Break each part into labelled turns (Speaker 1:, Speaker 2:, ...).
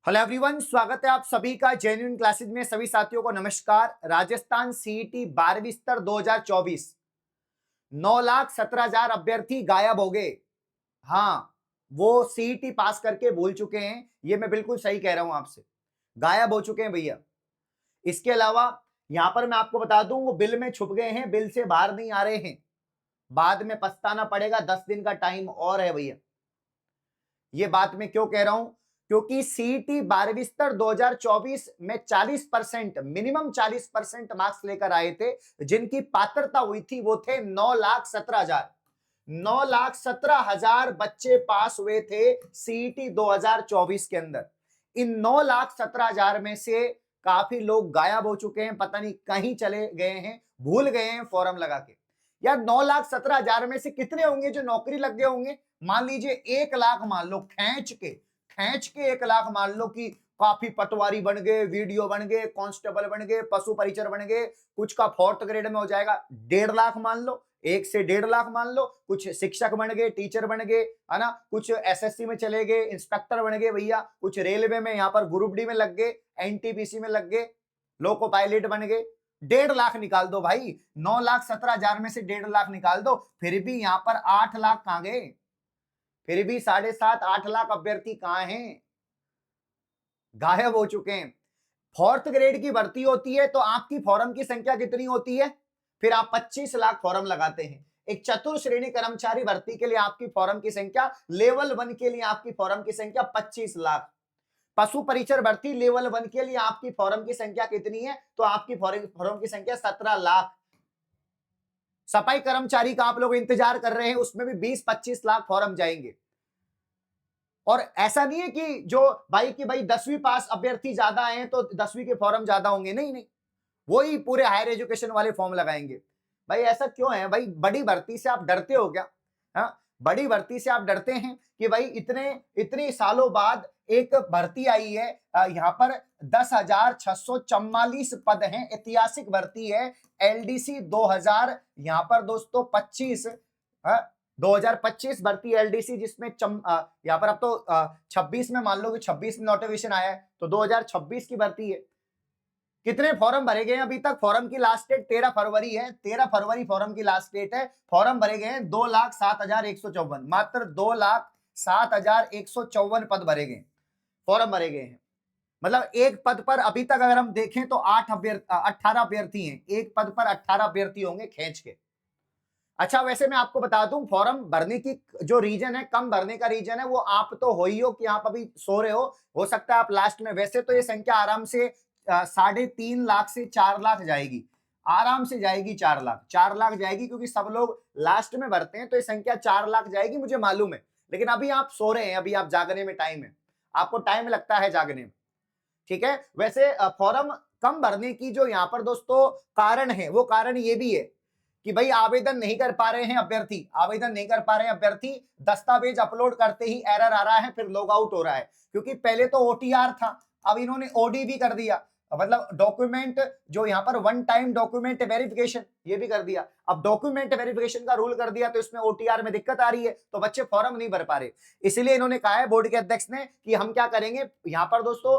Speaker 1: Hello everyone, स्वागत है आप सभी का जेन्युइन क्लासेस में। सभी साथियों को नमस्कार। राजस्थान सीईटी 12वीं स्तर 2024 9,17,000 अभ्यर्थी गायब हो गए। हाँ, वो सीईटी पास करके भूल चुके हैं। ये मैं बिल्कुल सही कह रहा हूं आपसे, गायब हो चुके हैं भैया। इसके अलावा यहां पर मैं आपको बता दूं, वो बिल में छुप गए हैं, बिल से बाहर नहीं आ रहे हैं। बाद में पछताना पड़ेगा। 10 दिन का टाइम और है भैया। ये बात मैं क्यों कह रहा हूं? क्योंकि सीईटी 12वीं स्तर 2024 में 40% मिनिमम 40% मार्क्स लेकर आए थे। जिनकी पात्रता हुई थी वो थे 9,17,000। 9,17,000 बच्चे पास हुए थे सीईटी 2024 के अंदर। इन 9,17,000 में से काफी लोग गायब हो चुके हैं, पता नहीं कहीं चले गए हैं, भूल गए हैं फॉर्म लगा के। यार 9,17,000 में से कितने होंगे जो नौकरी लग गए होंगे? मान लीजिए 1 लाख, मान लो खींच के 1 लाख मान लो कि काफी पटवारी बन गए, वीडियो बन गए, कांस्टेबल बन गए, पशु परिचर बन गए, कुछ का 4th ग्रेड में हो जाएगा। 1.5 लाख मान लो, 1 से 1.5 लाख मान लो। कुछ शिक्षक बन गए, टीचर बन गए, है ना, कुछ एसएससी में चले गए, इंस्पेक्टर बन गए भैया, कुछ रेलवे में यहाँ पर ग्रुप डी में लग गए, एनटीपीसी में लग गए, लोको पायलट बन गए। 1.5 लाख निकाल दो भाई। 9,17,000 में से 1.5 लाख निकाल दो, फिर भी यहां पर 8 लाख कहां गए? फिर भी 7.5-8 लाख अभ्यर्थी कहां हैं? गायब हो चुके हैं। 4th ग्रेड की भर्ती होती है तो आपकी फॉर्म की संख्या कितनी होती है? फिर आप 25 लाख फॉर्म लगाते हैं। एक चतुर्थ श्रेणी कर्मचारी भर्ती के लिए आपकी फॉर्म की संख्या, लेवल 1 के लिए आपकी फॉर्म की संख्या 25 लाख। पशु परिचर भर्ती लेवल 1 के लिए आपकी फॉर्म की संख्या कितनी है? तो आपकी फॉर्म की संख्या 17 लाख। सफाई कर्मचारी का आप लोग इंतजार कर रहे हैं, उसमें भी 20-25 लाख फॉर्म जाएंगे। और ऐसा नहीं है कि जो भाई की भाई 10वीं पास अभ्यर्थी ज्यादा आए तो 10वीं के फॉर्म ज्यादा होंगे, नहीं नहीं, वही पूरे हायर एजुकेशन वाले फॉर्म लगाएंगे। भाई ऐसा क्यों है भाई? बड़ी भर्ती से आप डरते हो क्या? हाँ, बड़ी भर्ती से आप डरते हैं कि भाई इतने इतने सालों बाद एक भर्ती आई है। यहाँ पर 10,644 पद हैं, ऐतिहासिक भर्ती है। एलडीसी 2000 यहाँ पर दोस्तों 25, 2025 भर्ती एलडीसी, जिसमें यहाँ पर अब तो 26 में, मान लो कि 26 में नोटिफिकेशन आया है तो 2026 की भर्ती है। कितने फॉर्म भरे गए हैं अभी तक? फॉर्म की लास्ट डेट 13 फरवरी है। 13 फरवरी फॉर्म की लास्ट डेट है। फॉर्म भरे गए हैं 2,07,154, मात्र 2,07,154 पद भरे गए, फॉर्म भरे गए हैं। मतलब एक पद पर अभी तक अगर हम देखें तो 18 अभ्यर्थी हैं। एक पद पर 18 अभ्यर्थी होंगे खींच के। अच्छा, वैसे मैं आपको बता दूं, फॉर्म भरने की जो रीजन है, कम भरने का रीजन है, वो आप तो हो ही हो कि आप अभी सो रहे हो सकता है आप लास्ट में। वैसे तो ये संख्या आराम से 3.5 लाख से 4 लाख जाएगी, आराम से जाएगी। 4 लाख जाएगी, क्योंकि सब लोग लास्ट में भरते हैं, तो ये संख्या 4 लाख जाएगी, मुझे मालूम है। लेकिन अभी आप सो रहे हैं, अभी आप जागने में टाइम है, आपको टाइम लगता है जागने में, ठीक है। वैसे फॉर्म कम भरने की जो यहाँ पर दोस्तों कारण है, वो कारण ये भी है कि भाई आवेदन नहीं कर पा रहे हैं अभ्यर्थी, आवेदन नहीं कर पा रहे हैं अभ्यर्थी, दस्तावेज अपलोड करते ही एरर आ रहा है, फिर लॉग आउट हो रहा है। क्योंकि पहले तो ओटीआर था, अब इन्होंने ओडी भी कर दिया, मतलब डॉक्यूमेंट जो यहाँ पर वन टाइम डॉक्यूमेंट वेरिफिकेशन, ये भी कर दिया। अब डॉक्यूमेंट वेरिफिकेशन का रूल कर दिया तो इसमें ओटीआर में दिक्कत आ रही है, तो बच्चे फॉर्म नहीं भर पा रहे। इसलिए इन्होंने कहा है बोर्ड के अध्यक्ष ने कि हम क्या करेंगे, यहाँ पर दोस्तों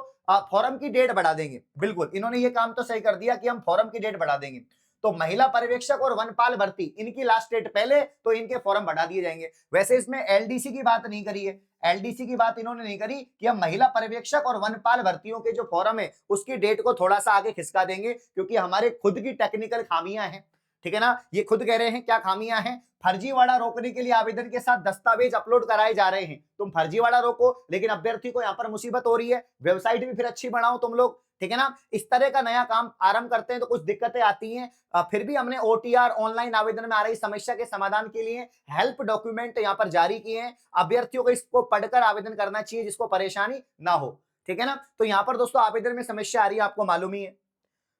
Speaker 1: फॉर्म की डेट बढ़ा देंगे। बिल्कुल, इन्होंने ये काम तो सही कर दिया कि हम फॉर्म की डेट बढ़ा देंगे। तो महिला पर्यवेक्षक और वनपाल भर्ती, इनकी लास्ट डेट पहले, तो इनके फॉर्म बढ़ा दिए जाएंगे। वैसे इसमें एलडीसी की बात नहीं करी है, एलडीसी की बात इन्होंने नहीं करी कि हम महिला पर्यवेक्षक और वनपाल भर्तियों के जो फॉर्म है उसकी डेट को थोड़ा सा आगे खिसका देंगे, क्योंकि हमारे खुद की टेक्निकल खामियां हैं, ठीक है ना। ये खुद कह रहे हैं क्या खामियां हैं? फर्जीवाड़ा रोकने के लिए आवेदन के साथ दस्तावेज अपलोड कराए जा रहे हैं। तुम फर्जीवाड़ा रोको, लेकिन अभ्यर्थी को यहाँ पर मुसीबत हो रही है। वेबसाइट भी फिर अच्छी बनाओ तुम लोग, ठीक है ना। इस तरह का नया काम आरंभ करते हैं तो कुछ दिक्कतें आती हैं। फिर भी हमने ओटीआर ऑनलाइन आवेदन में आ रही समस्या के समाधान के लिए हेल्प डॉक्यूमेंट यहाँ पर जारी किए हैं। अभ्यर्थियों को इसको पढ़कर आवेदन करना चाहिए, जिसको परेशानी ना हो, ठीक है ना। तो यहाँ पर दोस्तों आवेदन में समस्या आ रही है, आपको मालूम ही है,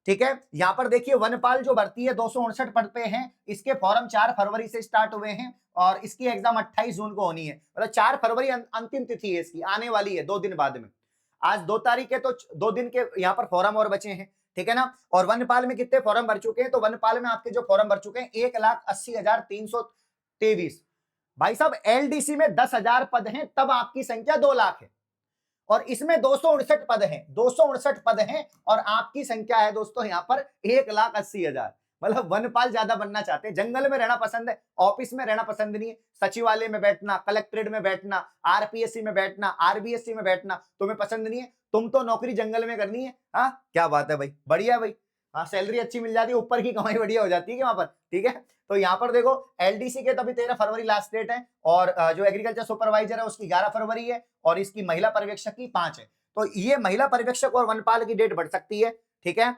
Speaker 1: ठीक है। यहां पर देखिए वनपाल जो भर्ती है 259 पद पे हैं, इसके फॉर्म 4 फरवरी से स्टार्ट हुए हैं और इसकी एग्जाम 28 जून को होनी है। मतलब 4 फरवरी अंतिम तिथि है इसकी, आने वाली है 2 दिन बाद में। आज 2 तारीख है, तो 2 दिन के यहाँ पर फॉर्म और बचे हैं, ठीक है ना। और वनपाल में कितने फॉर्म भर चुके हैं? तो वनपाल में आपके जो फॉर्म भर चुके हैं 1,80,323। भाई साहब एलडीसी में 10,000 पद हैं, तब आपकी संख्या 2 लाख है। और इसमें 269 पद हैं, 269 पद हैं, और आपकी संख्या है दोस्तों यहाँ पर 1,80,000। मतलब वनपाल ज्यादा बनना चाहते हैं, जंगल में रहना पसंद है, ऑफिस में रहना पसंद नहीं है, सचिवालय में बैठना, कलेक्ट्रेट में बैठना, आरपीएससी में बैठना, आरबीएससी में बैठना तुम्हें पसंद नहीं है, तुम तो नौकरी जंगल में करनी है। हाँ, क्या बात है भाई, बढ़िया भाई। हाँ, सैलरी अच्छी मिल जाती है, ऊपर की कमाई बढ़िया हो जाती है कि वहां पर, ठीक है। तो यहाँ पर देखो एलडीसी के तभी 13 फरवरी लास्ट डेट है, और जो एग्रीकल्चर सुपरवाइजर है उसकी 11 फरवरी है, और इसकी महिला पर्यवेक्षक की 5 है। तो ये महिला पर्यवेक्षक और वनपाल की डेट बढ़ सकती है, ठीक है।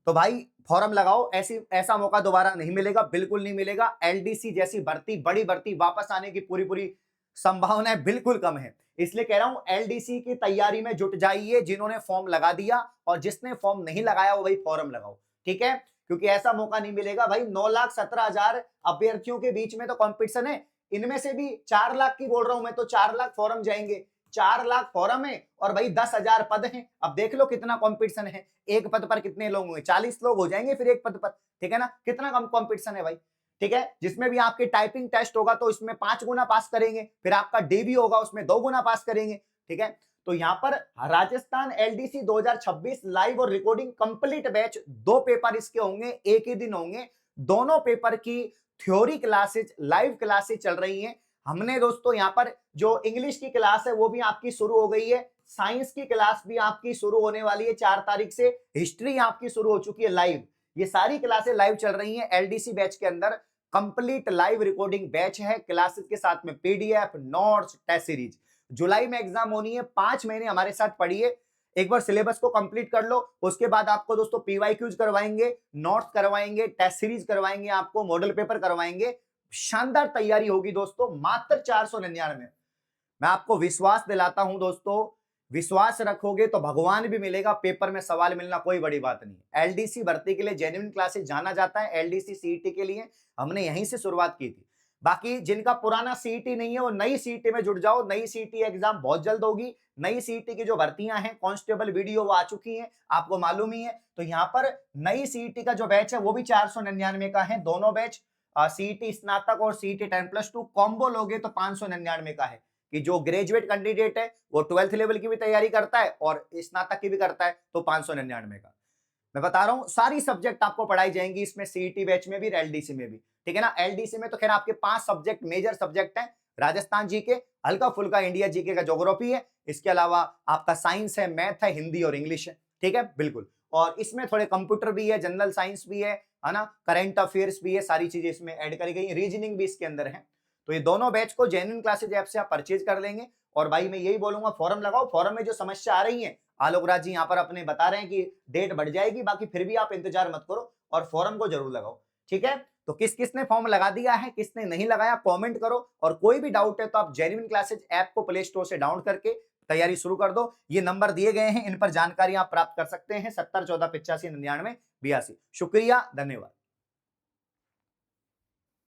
Speaker 1: तो भाई फॉर्म लगाओ, ऐसा मौका दोबारा नहीं मिलेगा, बिल्कुल नहीं मिलेगा। एलडीसी जैसी भर्ती, बड़ी भर्ती वापस आने की पूरी पूरी संभावनाएं बिल्कुल कम है, इसलिए कह रहा हूं एलडीसी की तैयारी में जुट जाइए, जिन्होंने फॉर्म लगा दिया, और जिसने फॉर्म नहीं लगाया वो भाई फॉर्म लगाओ, ठीक है, क्योंकि ऐसा मौका नहीं मिलेगा भाई। 9,17,000 अभ्यर्थियों के बीच में तो कंपटीशन है, इनमें से भी 4 लाख की बोल रहा हूं मैं, तो 4 लाख फॉर्म जाएंगे, 4 लाख फॉर्म है, और भाई 10,000 पद हैं। अब देख लो कितना कंपटीशन है, एक पद पर कितने लोग होंगे, 40 लोग हो जाएंगे फिर एक पद पर, ठीक है ना, कितना कम कंपटीशन है भाई, ठीक है। जिसमें भी आपके टाइपिंग टेस्ट होगा तो इसमें 5 गुना पास करेंगे, फिर आपका डीबी होगा उसमें 2 गुना पास करेंगे, ठीक है। तो यहां पर राजस्थान एलडीसी 2026 लाइव और रिकॉर्डिंग कंप्लीट बैच, 2 पेपर इसके होंगे, एक ही दिन होंगे, दोनों पेपर की थ्योरी क्लासेज, लाइव क्लासेज चल रही हैं। हमने दोस्तों यहां पर जो इंग्लिश की क्लास है वो भी आपकी शुरू हो गई है, साइंस की क्लास भी आपकी शुरू होने वाली है 4 तारीख से, हिस्ट्री आपकी शुरू हो चुकी है लाइव, ये सारी क्लासें लाइव चल रही हैं एलडीसी बैच के अंदर। कंप्लीट लाइव रिकॉर्डिंग बैच है, क्लासेस के साथ में पीडीएफ, नोट्स, टेस्ट सीरीज। जुलाई में एग्जाम होनी है, 5 महीने हमारे साथ पढ़िए, एक बार सिलेबस को कंप्लीट कर लो, उसके बाद आपको दोस्तों पीवाईक्यूज करवाएंगे, नोट्स करवाएंगे, टेस्ट सीरीज करवाएंगे, आपको मॉडल पेपर करवाएंगे, शानदार तैयारी होगी दोस्तों, मात्र 499। मैं आपको विश्वास दिलाता हूं दोस्तों, विश्वास रखोगे तो भगवान भी मिलेगा, पेपर में सवाल मिलना कोई बड़ी बात नहीं। एलडीसी भर्ती के लिए जेन्युइन क्लासेस जाना जाता है, एलडीसी सीईटी के लिए हमने यहीं से शुरुआत की थी। बाकी जिनका पुराना सीईटी नहीं है वो नई सीईटी में जुड़ जाओ, नई सीईटी एग्जाम बहुत जल्द होगी, नई सीईटी की जो भर्तियां हैं, कांस्टेबल वीडियो वो आ चुकी हैं, आपको मालूम ही है। तो यहाँ पर नई सीईटी का जो बैच है वो भी 499 का है, दोनों बैच, सीईटी स्नातक और सीईटी 10+2 कॉम्बो लोगे तो 599 का है, कि जो ग्रेजुएट कैंडिडेट है वो 12th लेवल की भी तैयारी करता है और स्नातक की भी करता है तो 599 का। मैं बता रहा हूं सारी सब्जेक्ट आपको पढ़ाई जाएंगी इसमें, सीईटी बैच में भी, एलडीसी में भी, ठीक है ना। एलडीसी में तो खैर आपके 5 सब्जेक्ट, मेजर सब्जेक्ट हैं, राजस्थान जीके, हल्का फुल्का इंडिया जीके का ज्योग्राफी है, इसके अलावा आपका साइंस है, मैथ है, हिंदी और इंग्लिश है, ठीक है, बिल्कुल। और इसमें थोड़े कंप्यूटर भी है, जनरल साइंस भी है ना, करंट अफेयर्स भी है, सारी चीजें इसमें ऐड करी गई, रीजनिंग भी इसके अंदर है। तो ये दोनों बैच को जेन्युइन क्लासेज ऐप से आप परचेज कर लेंगे। और भाई मैं यही बोलूंगा, फॉर्म लगाओ, फॉर्म में जो समस्या आ रही है, आलोक राज जी यहाँ पर अपने बता रहे हैं कि डेट बढ़ जाएगी, बाकी फिर भी आप इंतजार मत करो और फॉर्म को जरूर लगाओ, ठीक है। तो किस किसने फॉर्म लगा दिया है, किसने नहीं लगाया, कमेंट करो, और कोई भी डाउट है तो आप जेन्युइन क्लासेज ऐप को प्ले स्टोर से डाउनलोड करके तैयारी शुरू कर दो। ये नंबर दिए गए हैं, इन पर जानकारी आप प्राप्त कर सकते हैं, 70 14 85 99 82। शुक्रिया, धन्यवाद।